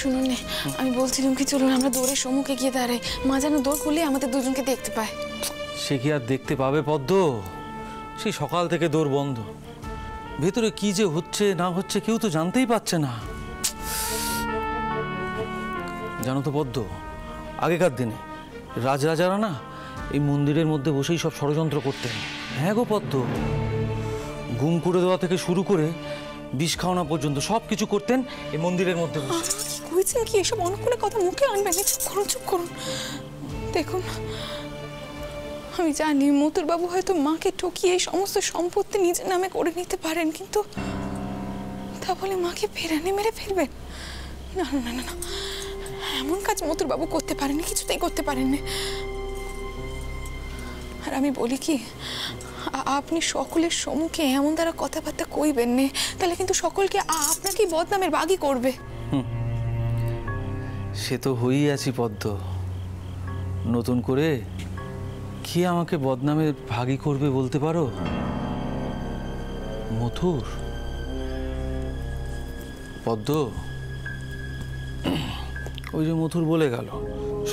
শুনুন না, আমি বলছিলাম কি চলুন আমরা দৌড়ের সম্মুখে গিয়ে দাঁড়াই, মা যেন দৌড় খুলে আমাদের দুজনকে দেখতে পায়। সে কি আর দেখতে পাবে পদ্ম? সেই সকাল থেকে দৌড় বন্ধ, ভেতরে কি যে হচ্ছে না হচ্ছে কেউ তো জানতেই পারছে না। জানো তো পদ্ম, আগেকার দিনে রাজরাজারা না এই মন্দিরের মধ্যে বসেই সব ষড়যন্ত্র করতেন। হ্যাঁ গো পদ্ম, গুম করে দেওয়া থেকে শুরু করে বিষ খাওয়ানো পর্যন্ত সব কিছু করতেন এই মন্দিরের মধ্যে বসে। কইছেন কি এসব অনুকূলে কথা মুখে আনবেন? চুপ করুন চুপ করুন। দেখুন, আমি জানি মতুরবাবু হয়তো মাকে ঠকিয়ে এই সমস্ত সম্পত্তি নিজের নামে করে নিতে পারেন, কিন্তু তা বলে মাকে ফেরানি মেরে ফেলবেন? না না না না, এমন কাজ মতুরবাবু করতে পারেননি, কিছুতেই করতে পারেননি। আর আমি বলি কি, আপনি সকলের সম্মুখে এমন দ্বারা কথাবার্তা কইবেন না, তাহলে কিন্তু সকলকে আপনাকেই বদনামের বাগি করবে। সে তো হয়েই আছি পদ্ম, নতুন করে কি আমাকে বদনামের ভাগী করবে বলতে পারো? মথুর পদ্ম, ওই যে মথুর বলে গেল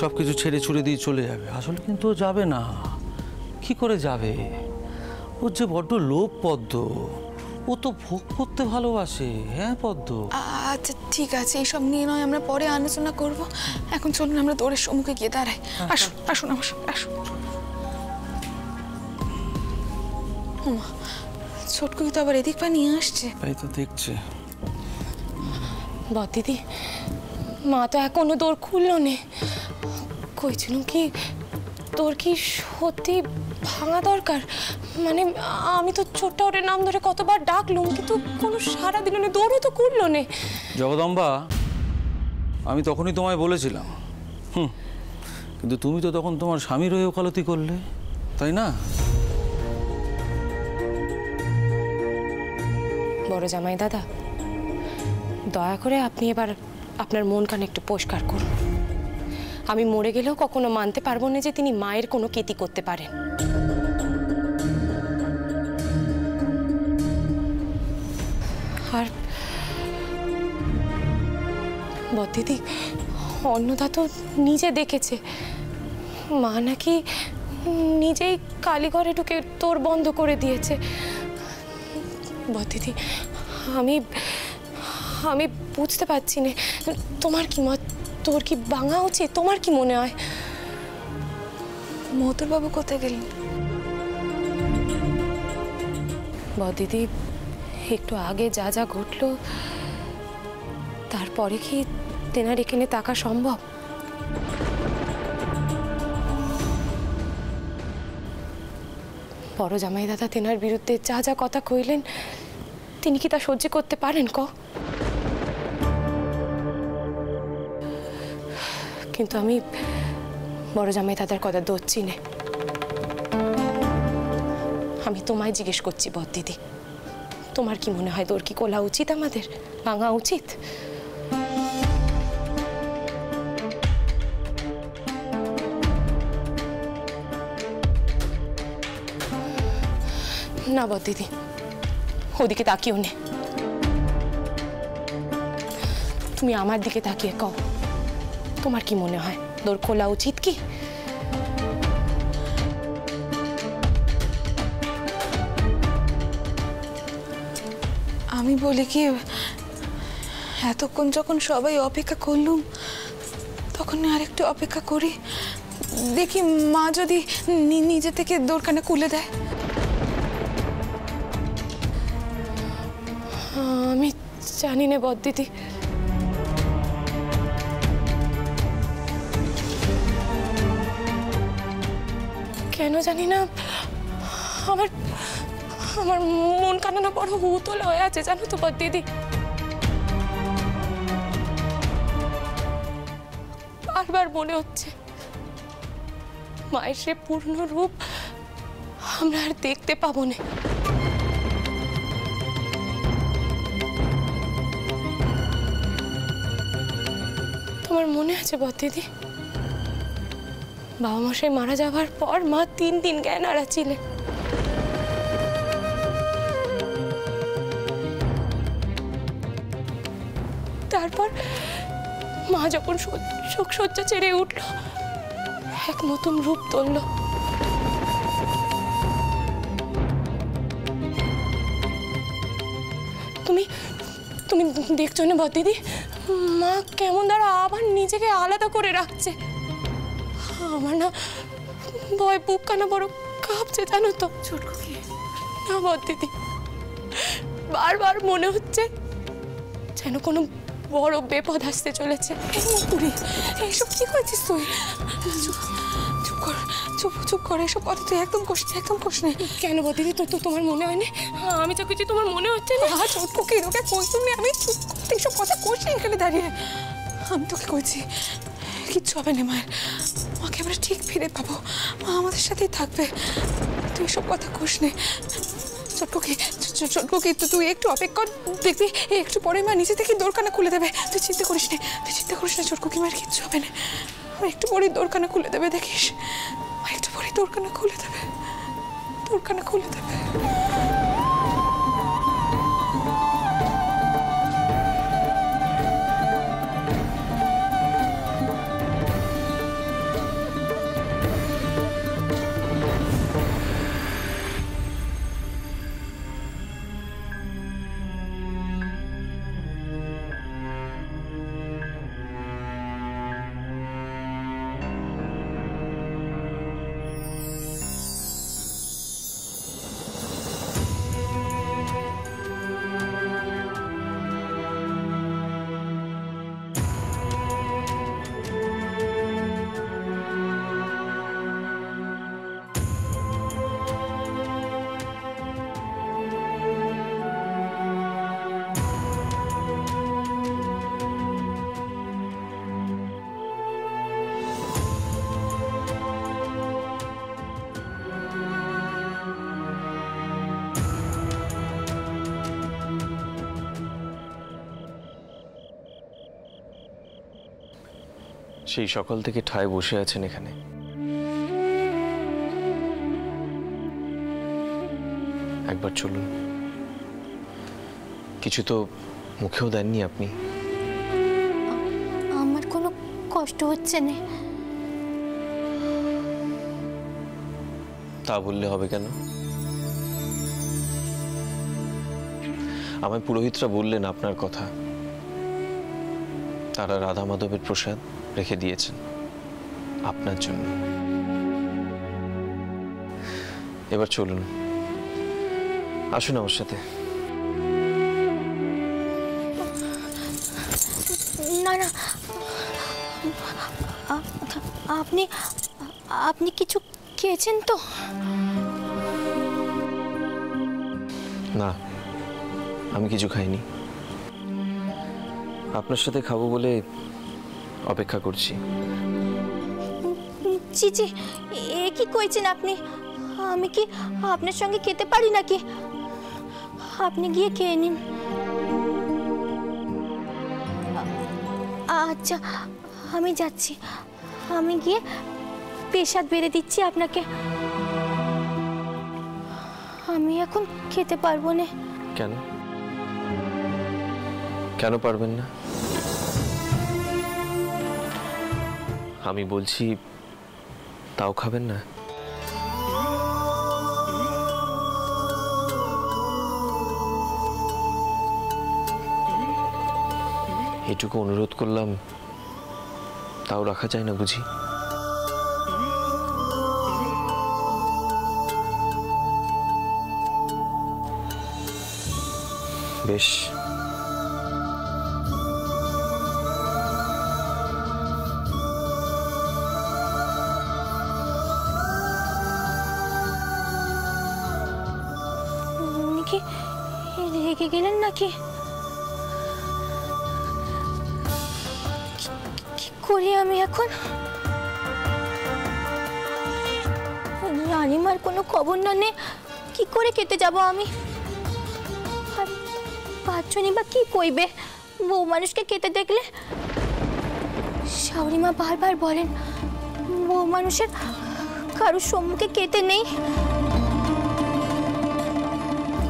সবকিছু ছেড়ে ছুড়ে দিয়ে চলে যাবে, আসলে কিন্তু ও যাবে না। কি করে যাবে? ওর যে বড্ড লোভ পদ্ম, ও তো ভোগ করতে ভালোবাসে। হ্যাঁ পদ্ম, আচ্ছা ঠিক আছে, এইসব নিয়ে নয় আমরা পরে আলোচনা করব, এখন চলুন আমরা দৌড়ের সম্মুখে গিয়ে দাঁড়াই। আসুন আসুন আমার সঙ্গে আসুন। ছোটকু তো আবার এদিক পা নিয়ে আসছে। তাই তো দেখছি। দিদি, মা তো এখনো দৌড় খুললো নে। কইছিল কি তোর কি সত্যি ভাঙা দরকার? মানে আমি তো ছোট্ট ওর নাম ধরে কতবার ডাকলুম, কিন্তু কোনো সারা দিল না, দৌড়ও তো খুললো নে। জগদম্বা, আমি তখনই তোমায় বলেছিলাম, কিন্তু তুমি তো তখন তোমার স্বামীর হয়ে ওকালতি করলে, তাই না? বড় জামাই দাদা, দয়া করে আপনি এবার আপনার মন কান একটু পরিষ্কার করুন। আমি মরে গেলেও কখনো মানতে পারবো না যে তিনি মায়ের কোনো ক্ষতি করতে পারেন। আর বদিদি, অন্নদা তো নিজে দেখেছে মা নাকি নিজেই কালীঘরে ঢুকে তোর বন্ধ করে দিয়েছে। বদিদি, আমি আমি বুঝতে পারছি না তোমার কি মত, তোর কি ভাঙা উচিত? তোমার কি মনে হয়? মতুরবাবু কোথায় গেলেন? বদিদি, একটু আগে যা যা ঘটলো তারপরে কি তেনার এখানে থাকা সম্ভব? বড় জামাই দাদা তেনার বিরুদ্ধে যা যা কথা কইলেন, তিনি কি তা সহ্য করতে পারেন ক? কিন্তু আমি বড় জামাই দাদার কথা ধরছি না, আমি তোমায় জিজ্ঞেস করছি বদিদি, তোমার কি মনে হয় তোর কি কোলা উচিত, আমাদের ভাঙা উচিত? না বদিদি, ওদিকে তাকিও নে, তুমি আমার দিকে তাকিয়ে কও, তোমার কি মনে হয় তোর খোলা উচিত কি? আমি বলি কি, এতক্ষণ যখন সবাই অপেক্ষা করলুম, তখন আরেকটু অপেক্ষা করি, দেখি মা যদি নিজে থেকে দোরখানা খুলে দেয়। আমি জানি না বদিদি, কেন জানি না আমার আমার মন কানানো বড় হুতোলা হয়ে আছে, জানো তো বদিদি। বারবার মনে হচ্ছে মায়ের সে পূর্ণ রূপ আমরা আর দেখতে পাবো না। তোমার মনে আছে বদিদি, বাবা মশাই মারা যাওয়ার পর মা 3 দিন জ্ঞান হারাচ্ছিলেন। মা যখন শোকসজ্জা ছেড়ে উঠল, এক নতুন রূপ ধরল। তুমি তুমি দেখছো না বড়দিদি, মা কেমন দ্বারা আবার নিজেকে আলাদা করে রাখছে। আমার না ভয় বুক কানা বড় কাঁপছে, জানো তো। ছোটকুকি, না বড়দিদি, বারবার মনে হচ্ছে যেন কোনো বড় বিপদ আসতে চলেছে। এইসব কি করছিস তুই? চুপ কর, চুপ কর, এসব কথা তুই একদম কোস না। কেন বড়দিদি, তোমার মনে হয় না? আমি তো কিছু তোমার মনে হচ্ছে না। ছোটকুকি, তোকে কইতুম না আমি, চুপ করতে এসব কথা কোস না এখানে দাঁড়িয়ে। আমি তোকে কইছি কিচ্ছু হবে না মায়ের, মাকে আমরা ঠিক ফিরে পাবো, মা আমাদের সাথেই থাকবে। তুই এসব কথা কোস না। ছোটকুকি, তুই একটু অপেক্ষা কর, দেখবি একটু পরে মা নিচে থেকে দোরখানা খুলে দেবে। তুই চিন্তা করিস না ছোটকুকি, মায়ের কিচ্ছু হবে না। আমার একটু পরেই দোরখানা খুলে দেবে, দেখিস। একটু পরেই দোরখানা খুলে দেবে। সেই সকাল থেকে ঠায় বসে আছেন এখানে। একবার চলুন, কিছু তো মুখেও দেননি আপনি। আমার কোনো কষ্ট হচ্ছে না। তা বললে হবে কেন? আমায় পুরোহিতরা বললেন আপনার কথা, তারা রাধা মাধবের প্রসাদ রেখে দিয়েছেন আপনার জন্য। এবার চলুন, আসুন আমার সাথে। না না, আপনি আপনি কিছু খেয়েছেন তো? না, আমি কিছু খাইনি। আপনার সাথে খাবো বলে অপেক্ষা করছি। জি জি, এ কি কইছেন আপনি? আমি কি আপনার সঙ্গে খেতে পারি নাকি? আপনি গিয়ে খেয়ে নিন। আচ্ছা, আমি যাচ্ছি। আমি গিয়ে পেশাদ বেড়ে দিচ্ছি আপনাকে। আমি এখন খেতে পারবো না। কেন? কেন পারবেন না? আমি বলছি তাও খাবেন না? এটুকু অনুরোধ করলাম, তাও রাখা যায় না বুঝি? বেশ, কি রেগে গেলেন নাকি? কি করি আমি এখন? রানীমার কোনো খবর না নে কি করে খেতে যাব আমি? আর পাঁচজনই বা কি কইবে বউ মানুষকে খেতে দেখলে? শাশুড়িমা বারবার বলেন বউ মানুষের কারোর সম্মুখে খেতে নেই।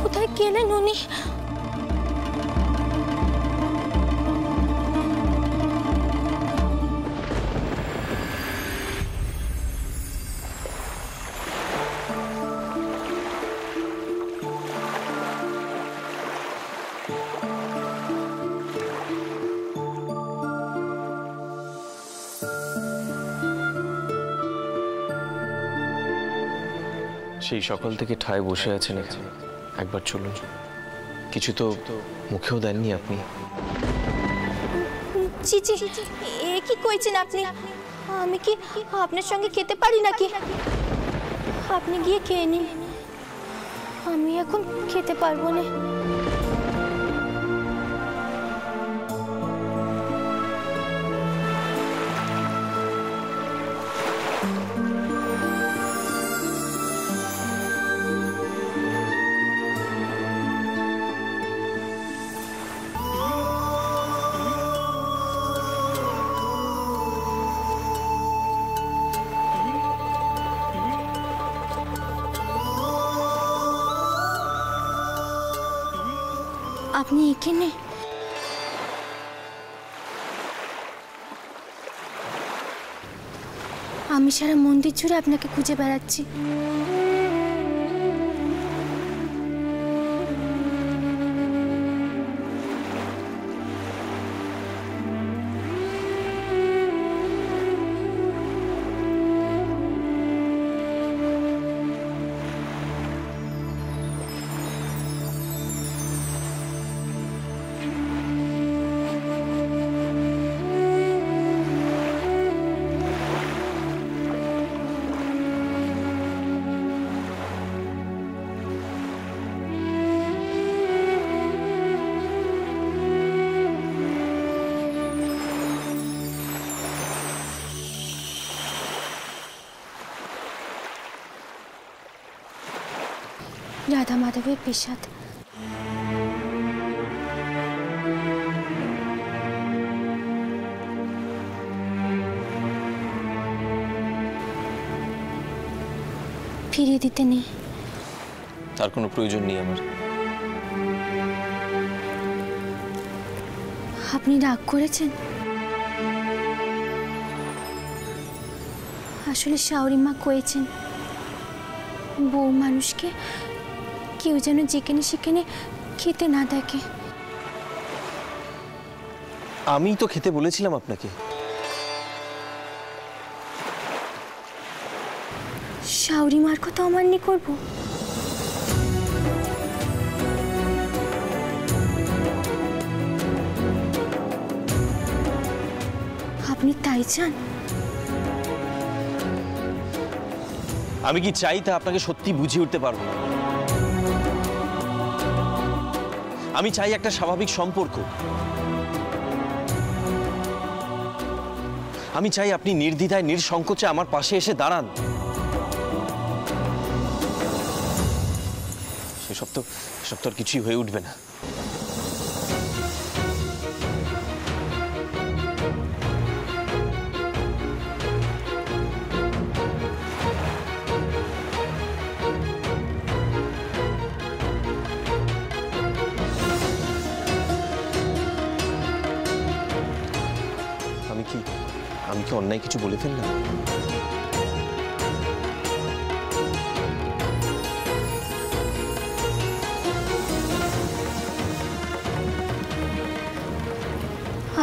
কোথায় গেলেন উনি? সেই সকাল থেকে ঠায় বসে আছেন এখানে, একবার চলুন। কিছু তো মুখেও দেননি আপনি। জি জি, এ কি কইছেন আপনি? আমি কি আপনার সঙ্গে খেতে পারি নাকি? আপনি গিয়ে খেয়ে নিন, আমি এখন খেতে পারবো না। আপনি এখানে? আমি সারা মন্দির জুড়ে আপনাকে খুঁজে বেড়াচ্ছি। রাধা মাধবের পেশাদ। ফিরিয়ে দিতে নেই। তার কোনো প্রয়োজন নেই আমার। আপনি রাগ করেছেন? আসলে শাওরি মা কয়েছেন বউ মানুষকে কেউ যেন যেখানে সেখানে খেতে না দেখে। আমি তো খেতে বলেছিলাম আপনাকে। শাওরি মার কথা অমান্য করব? আপনি তাই চান? আমি কি চাই তা আপনাকে সত্যি বুঝিয়ে উঠতে পারবো না। আমি চাই একটা স্বাভাবিক সম্পর্ক। আমি চাই আপনি নির্দ্বিধায় নির্সংকোচে আমার পাশে এসে দাঁড়ান। সেসব তো আর কিছুই হয়ে উঠবে না। আমি কি অন্যায় কিছু বলে ফেললাম?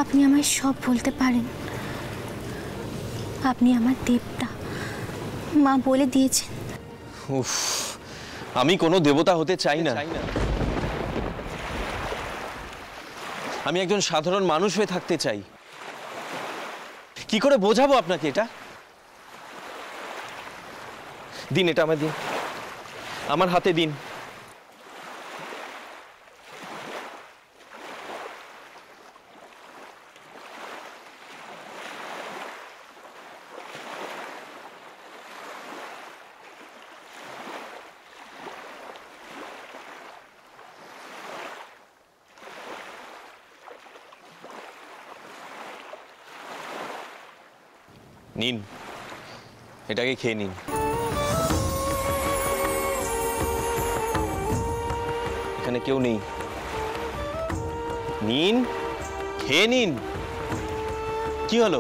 আপনি আমায় সব বলতে পারেন। আপনি আমার দেবতা, মা বলে দিয়েছেন। উফ, আমি কোনো দেবতা হতে চাই না। আমি একজন সাধারণ মানুষ হয়ে থাকতে চাই। কি করে বোঝাবো আপনাকে এটা? দিন, এটা আমার দিন, আমার হাতে দিন। নিন, এটাকে খেয়ে নিন। এখানে কেউ নেই। নিন, খেয়ে নিন। কি হলো?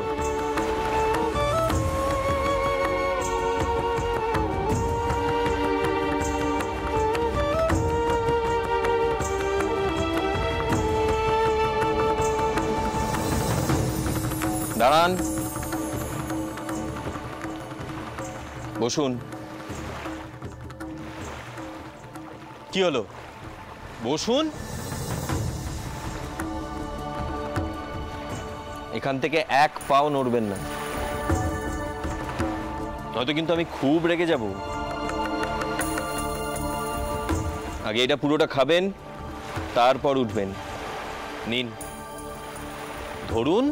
দাঁড়ান, বসুন। কি হলো? বসুন। এখান থেকে এক পাও নড়বেন না, নয়তো কিন্তু আমি খুব রেগে যাব। আগে এটা পুরোটা খাবেন, তারপর উঠবেন। নিন, ধরুন।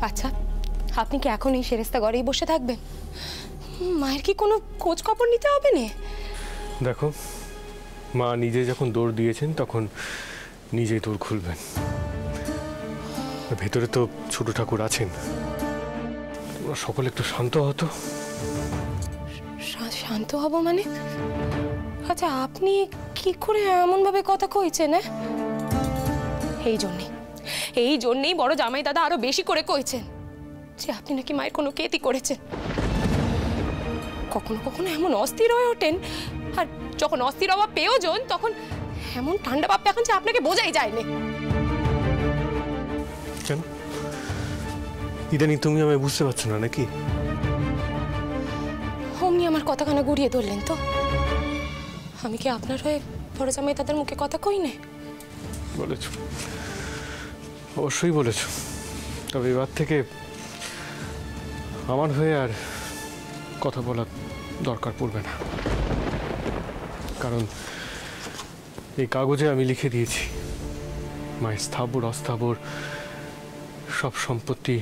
আচ্ছা, আপনি কি এখন এই সেরেস্তা ঘরেই বসে থাকবেন? মায়ের কি কোনো খোঁজ খবর নিতে হবে না? দেখো, মা নিজে যখন দৌড় দিয়েছেন তখন নিজেই দৌড় খুলবেন। ভেতরে তো ছোট ঠাকুর আছেন, তোমরা সকলে একটু শান্ত হতো। শান্ত হব মানে? আচ্ছা, আপনি কি করে এমন ভাবে কথা কইছেন? এই জন্যেই বড় জামাই দাদা আরো বেশি করে কইছেন যে আপনি নাকি মায়ের কোনো কেতি করেছেন। কখনো কখনো এমন অস্থির হয়ে ওঠেন, আর যখন অস্থির হওয়া প্রয়োজন তখন এমন ঠান্ডা ভাব দেখান যে আপনাকে বোঝাই যায়নি। কেন ইদানিং তুমি আমায় বুঝতে পারছো না নাকি? অমনি আমার কথাখানা গুড়িয়ে ধরলেন তো। আমি কি আপনার হয়ে বড় জামাই তাদের মুখে কথা কই না? বলেছ, অবশ্যই বলেছ। তবে এবার থেকে আমার হয়ে আর কথা বলার দরকার পড়বে না, কারণ এই কাগজে আমি লিখে দিয়েছি মায়ের স্থাবর অস্থাবর সব সম্পত্তি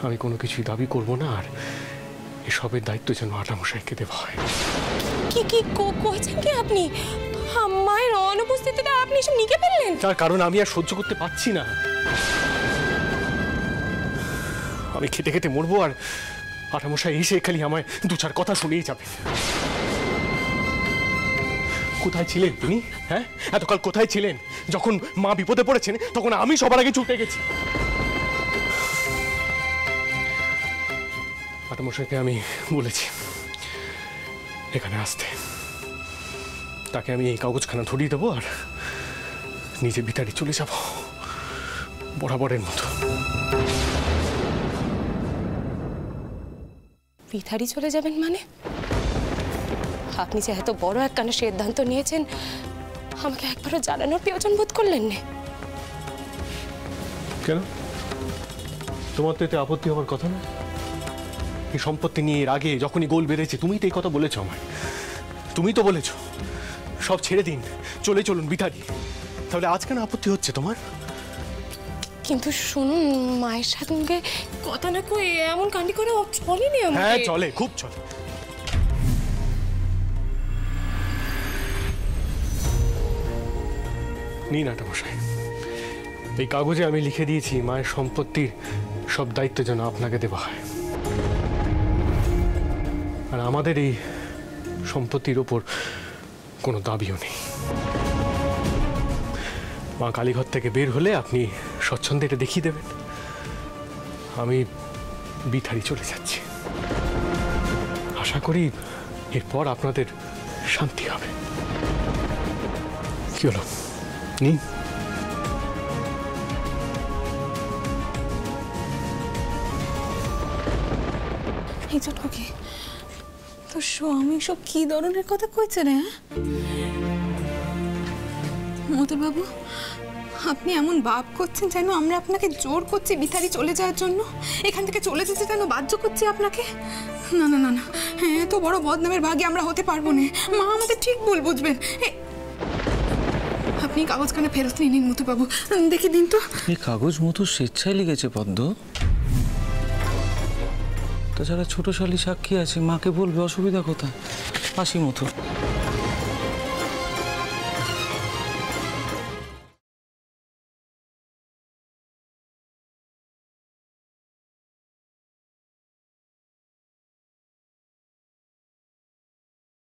আমি কোনো কিছুই দাবি করব না, আর এসবের দায়িত্ব যেন আটামশাইকে দেওয়া হয়। কি কইছেন কি আপনি? মায়ের অনুপস্থিতিতে আপনি এসব নিকে ফেললেন? তার কারণ আমি আর সহ্য করতে পারছি না। আমি খেতে খেতে মরবো, আর আটামশাই এসে খালি আমায় দু চার কথা শুনেই যাবে। কোথায় ছিলেন তিনি? হ্যাঁ, এতকাল কোথায় ছিলেন? যখন মা বিপদে পড়েছেন তখন আমি সবার আগে ছুটে গেছি। আটামশাইকে আমি বলেছি এখানে আসতে, তাকে আমি এই কাগজখানা ধরিয়ে দেবো আর নিজে ভিতরে চলে যাব বরাবরের মতো। ভিতারি চলে যাবেন মানে? আপনি যে এত বড় একখানা সিদ্ধান্ত নিয়েছেন আমাকে একবারও জানানোর প্রয়োজন বোধ করলেন না? কেন, তোমার তো এতে আপত্তি হওয়ার কথা না? এই সম্পত্তি নিয়ে এর আগে যখনই গোল বেড়েছে তুমি তো এই কথা বলেছো আমায়। তুমি তো বলেছো সব ছেড়ে দিন, চলে চলুন ভিতারি। তাহলে আজ কেন আপত্তি হচ্ছে তোমার? কিন্তু শুনুন, মায়ের সঙ্গে কথা না কই এমন কান্ডি করে চলেনি আমার। হ্যাঁ চলে, খুব চলে। নিন আটামশাই, এই কাগজে আমি লিখে দিয়েছি মায়ের সম্পত্তির সব দায়িত্ব যেন আপনাকে দেওয়া হয়, আর আমাদের এই সম্পত্তির ওপর কোনো দাবিও নেই। মা কালীঘর থেকে বের হলে আপনি স্বচ্ছন্দে এটা দেখিয়ে দেবেন। আমি ভিতারি চলে যাচ্ছি, আশা করি এরপর আপনাদের শান্তি হবে। কি হলো, নিন। এই যে ঠকি তোর স্বামী সব কি ধরনের কথা কইছে রে? মতুর বাবু, আপনি এমন ভাব করছেন যেন আমরা আপনাকে জোর করছি বিথারি চলে যাওয়ার জন্য, এখান থেকে চলে যেতে যেন বাধ্য করছি আপনাকে। না না না না, এত বড় বদনামের ভাগে আমরা হতে পারবো না। মা আমাদের ঠিক ভুল বুঝবেন। আপনি কাগজখানা ফেরত নিয়ে নিন মতুর বাবু, দেখে দিন তো। এই কাগজ মধু স্বেচ্ছায় লিখেছে পদ্ম। তাছাড়া ছোট শালী সাক্ষী আছে, মাকে বলবে, অসুবিধা কোথায়? আসি মধু।